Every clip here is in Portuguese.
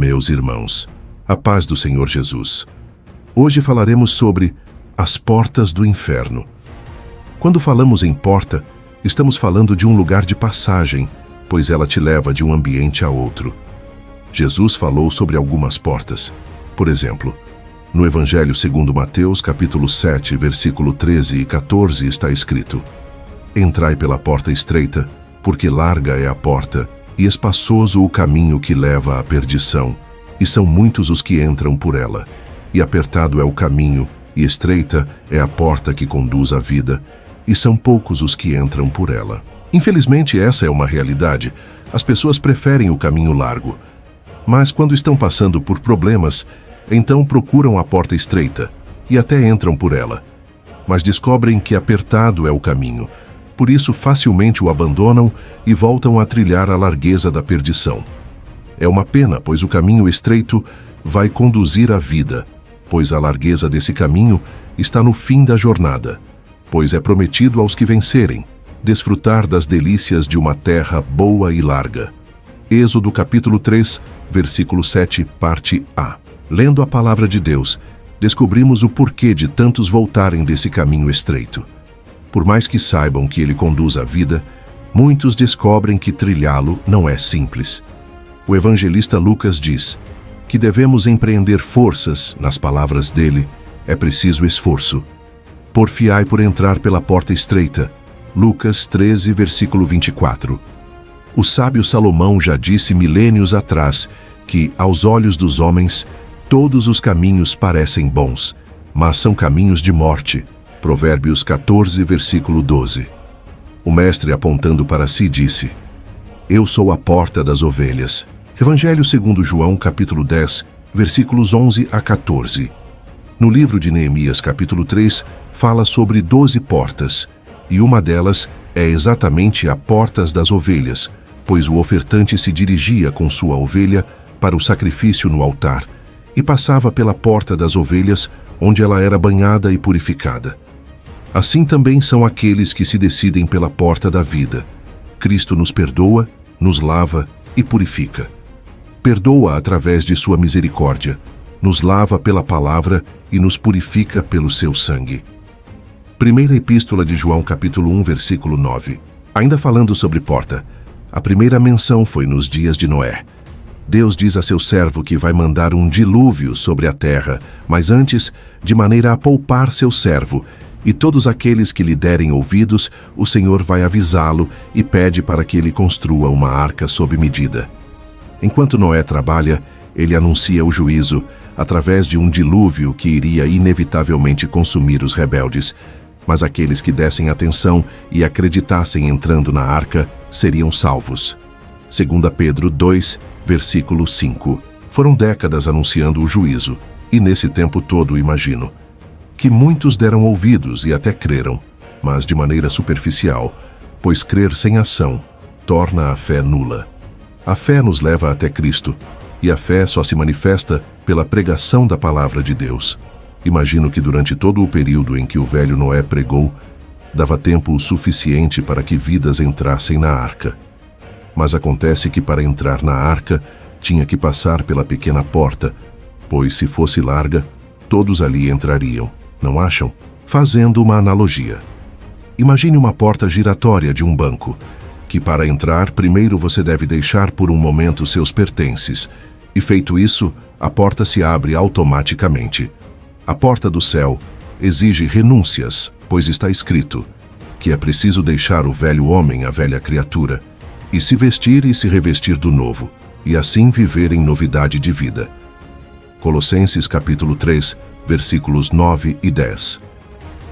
Meus irmãos, a paz do Senhor Jesus. Hoje falaremos sobre as portas do inferno. Quando falamos em porta, estamos falando de um lugar de passagem, pois ela te leva de um ambiente a outro. Jesus falou sobre algumas portas. Por exemplo, no Evangelho segundo Mateus, capítulo 7, versículo 13 e 14, está escrito: Entrai pela porta estreita, porque larga é a porta, e espaçoso o caminho que leva à perdição, e são muitos os que entram por ela. E apertado é o caminho, e estreita é a porta que conduz à vida, e são poucos os que entram por ela. Infelizmente, essa é uma realidade. As pessoas preferem o caminho largo. Mas quando estão passando por problemas, então procuram a porta estreita, e até entram por ela. Mas descobrem que apertado é o caminho. Por isso, facilmente o abandonam e voltam a trilhar a largueza da perdição. É uma pena, pois o caminho estreito vai conduzir à vida, pois a largueza desse caminho está no fim da jornada, pois é prometido aos que vencerem desfrutar das delícias de uma terra boa e larga. Êxodo capítulo 3, versículo 7, parte A. Lendo a palavra de Deus, descobrimos o porquê de tantos voltarem desse caminho estreito. Por mais que saibam que ele conduz à vida, muitos descobrem que trilhá-lo não é simples. O evangelista Lucas diz que devemos empreender forças, nas palavras dele, é preciso esforço. Porfiai por entrar pela porta estreita. Lucas 13, versículo 24. O sábio Salomão já disse milênios atrás que, aos olhos dos homens, todos os caminhos parecem bons, mas são caminhos de morte. Provérbios 14, versículo 12. O mestre, apontando para si, disse: Eu sou a porta das ovelhas. Evangelho segundo João, capítulo 10, versículos 11 a 14. No livro de Neemias, capítulo 3, fala sobre 12 portas, e uma delas é exatamente a portas das ovelhas, pois o ofertante se dirigia com sua ovelha para o sacrifício no altar, e passava pela porta das ovelhas, onde ela era banhada e purificada. Assim também são aqueles que se decidem pela porta da vida. Cristo nos perdoa, nos lava e purifica. Perdoa através de sua misericórdia, nos lava pela palavra e nos purifica pelo seu sangue. Primeira Epístola de João, capítulo 1, versículo 9. Ainda falando sobre porta, a primeira menção foi nos dias de Noé. Deus diz a seu servo que vai mandar um dilúvio sobre a terra, mas antes, de maneira a poupar seu servo, e todos aqueles que lhe derem ouvidos, o Senhor vai avisá-lo e pede para que ele construa uma arca sob medida. Enquanto Noé trabalha, ele anuncia o juízo, através de um dilúvio que iria inevitavelmente consumir os rebeldes, mas aqueles que dessem atenção e acreditassem entrando na arca seriam salvos. 2 Pedro 2, versículo 5. Foram décadas anunciando o juízo, e nesse tempo todo, imagino, que muitos deram ouvidos e até creram, mas de maneira superficial, pois crer sem ação torna a fé nula. A fé nos leva até Cristo, e a fé só se manifesta pela pregação da palavra de Deus. Imagino que durante todo o período em que o velho Noé pregou, dava tempo o suficiente para que vidas entrassem na arca. Mas acontece que para entrar na arca, tinha que passar pela pequena porta, pois se fosse larga, todos ali entrariam, não acham? Fazendo uma analogia. Imagine uma porta giratória de um banco, que para entrar, primeiro você deve deixar por um momento seus pertences, e feito isso, a porta se abre automaticamente. A porta do céu exige renúncias, pois está escrito que é preciso deixar o velho homem, a velha criatura, e se vestir e se revestir do novo, e assim viver em novidade de vida. Colossenses capítulo 3, versículos 9 e 10.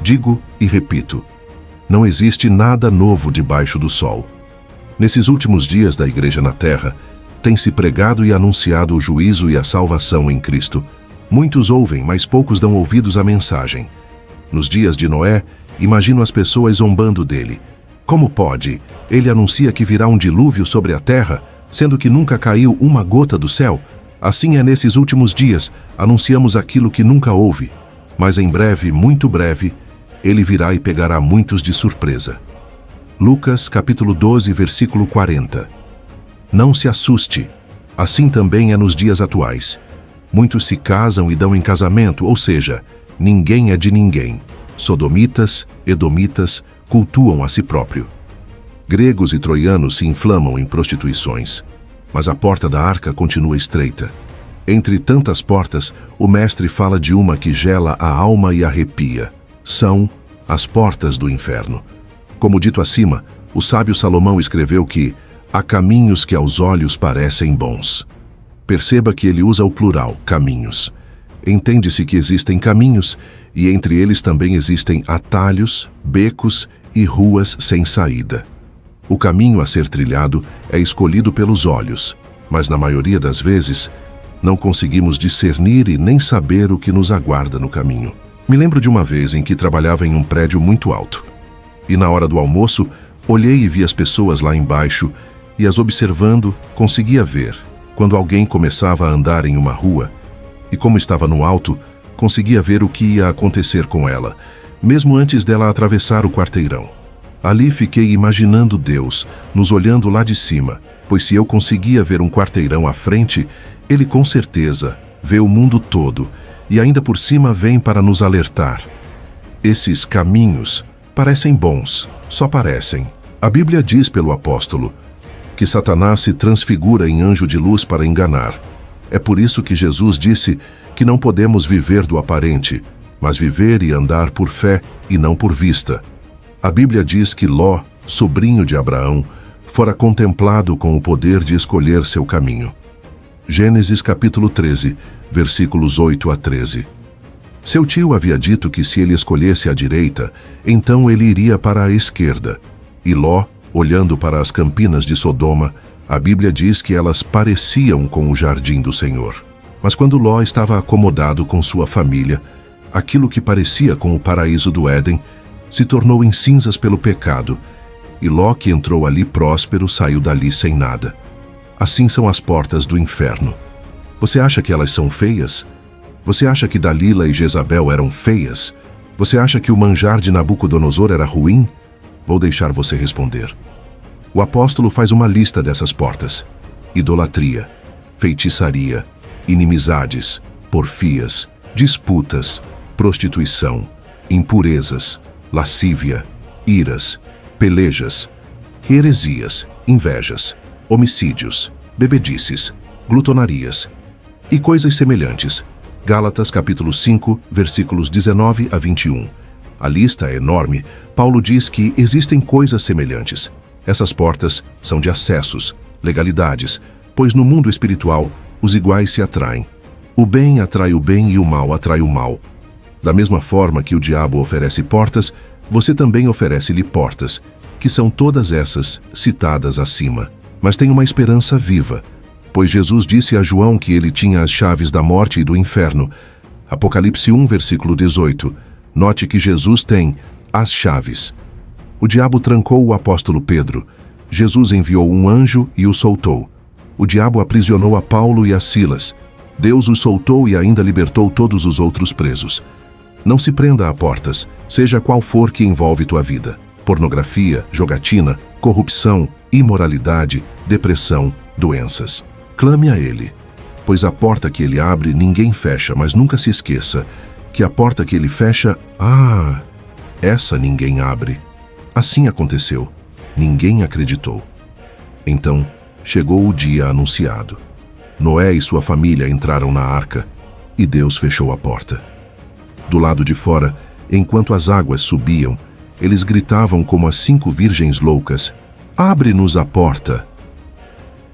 Digo e repito, não existe nada novo debaixo do sol. Nesses últimos dias da Igreja na Terra, tem-se pregado e anunciado o juízo e a salvação em Cristo. Muitos ouvem, mas poucos dão ouvidos à mensagem. Nos dias de Noé, imagino as pessoas zombando dele. Como pode? Ele anuncia que virá um dilúvio sobre a terra, sendo que nunca caiu uma gota do céu? Assim é nesses últimos dias, anunciamos aquilo que nunca houve. Mas em breve, muito breve, ele virá e pegará muitos de surpresa. Lucas capítulo 12, versículo 40. Não se assuste. Assim também é nos dias atuais. Muitos se casam e dão em casamento, ou seja, ninguém é de ninguém. Sodomitas, edomitas, cultuam a si próprio. Gregos e troianos se inflamam em prostituições, mas a porta da arca continua estreita. Entre tantas portas, o mestre fala de uma que gela a alma e arrepia. São as portas do inferno. Como dito acima, o sábio Salomão escreveu que há caminhos que aos olhos parecem bons. Perceba que ele usa o plural, caminhos. Entende-se que existem caminhos, e entre eles também existem atalhos, becos e ruas sem saída. O caminho a ser trilhado é escolhido pelos olhos, mas na maioria das vezes não conseguimos discernir e nem saber o que nos aguarda no caminho. Me lembro de uma vez em que trabalhava em um prédio muito alto, e na hora do almoço olhei e vi as pessoas lá embaixo, e as observando conseguia ver quando alguém começava a andar em uma rua, e como estava no alto, conseguia ver o que ia acontecer com ela, mesmo antes dela atravessar o quarteirão. Ali fiquei imaginando Deus, nos olhando lá de cima, pois se eu conseguia ver um quarteirão à frente, Ele com certeza vê o mundo todo e ainda por cima vem para nos alertar. Esses caminhos parecem bons, só parecem. A Bíblia diz pelo apóstolo que Satanás se transfigura em anjo de luz para enganar. É por isso que Jesus disse que não podemos viver do aparente, mas viver e andar por fé e não por vista. A Bíblia diz que Ló, sobrinho de Abraão, fora contemplado com o poder de escolher seu caminho. Gênesis capítulo 13, versículos 8 a 13. Seu tio havia dito que se ele escolhesse a direita, então ele iria para a esquerda. E Ló, olhando para as campinas de Sodoma, a Bíblia diz que elas pareciam com o jardim do Senhor. Mas quando Ló estava acomodado com sua família, aquilo que parecia com o paraíso do Éden se tornou em cinzas pelo pecado, e Ló, que entrou ali próspero, saiu dali sem nada. Assim são as portas do inferno. Você acha que elas são feias? Você acha que Dalila e Jezabel eram feias? Você acha que o manjar de Nabucodonosor era ruim? Vou deixar você responder. O apóstolo faz uma lista dessas portas: idolatria, feitiçaria, inimizades, porfias, disputas, prostituição, impurezas, lascívia, iras, pelejas, heresias, invejas, homicídios, bebedices, glutonarias e coisas semelhantes. Gálatas capítulo 5, versículos 19 a 21. A lista é enorme. Paulo diz que existem coisas semelhantes. Essas portas são de acessos, legalidades, pois no mundo espiritual os iguais se atraem. O bem atrai o bem e o mal atrai o mal. Da mesma forma que o diabo oferece portas, você também oferece-lhe portas, que são todas essas citadas acima. Mas tem uma esperança viva, pois Jesus disse a João que ele tinha as chaves da morte e do inferno. Apocalipse 1, versículo 18. Note que Jesus tem as chaves. O diabo trancou o apóstolo Pedro. Jesus enviou um anjo e o soltou. O diabo aprisionou a Paulo e a Silas. Deus os soltou e ainda libertou todos os outros presos. Não se prenda a portas, seja qual for que envolve tua vida. Pornografia, jogatina, corrupção, imoralidade, depressão, doenças. Clame a Ele, pois a porta que Ele abre ninguém fecha, mas nunca se esqueça que a porta que Ele fecha, essa ninguém abre. Assim aconteceu. Ninguém acreditou. Então, chegou o dia anunciado. Noé e sua família entraram na arca e Deus fechou a porta. Do lado de fora, enquanto as águas subiam, eles gritavam como as 5 virgens loucas: "Abre-nos a porta!"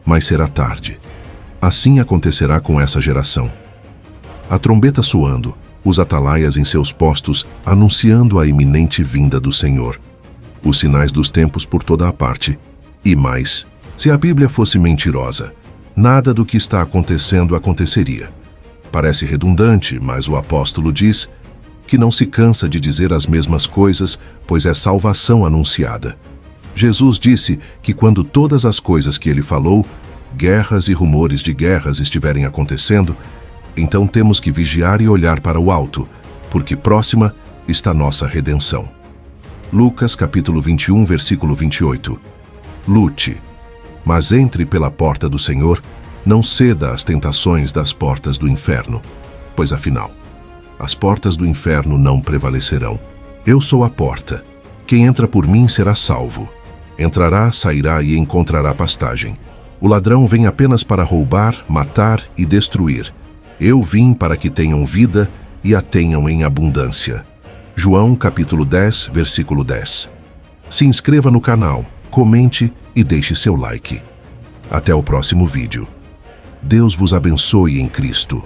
Mas será tarde. Assim acontecerá com essa geração. A trombeta soando, os atalaias em seus postos anunciando a iminente vinda do Senhor. Os sinais dos tempos por toda a parte. E mais, se a Bíblia fosse mentirosa, nada do que está acontecendo aconteceria. Parece redundante, mas o apóstolo diz que não se cansa de dizer as mesmas coisas, pois é salvação anunciada. Jesus disse que quando todas as coisas que ele falou, guerras e rumores de guerras estiverem acontecendo, então temos que vigiar e olhar para o alto, porque próxima está nossa redenção. Lucas capítulo 21, versículo 28. Lute, mas entre pela porta do Senhor, Não ceda às tentações das portas do inferno, pois afinal, as portas do inferno não prevalecerão. Eu sou a porta. Quem entra por mim será salvo. Entrará, sairá e encontrará pastagem. O ladrão vem apenas para roubar, matar e destruir. Eu vim para que tenham vida e a tenham em abundância. João capítulo 10, versículo 10. Se inscreva no canal, comente e deixe seu like. Até o próximo vídeo. Deus vos abençoe em Cristo.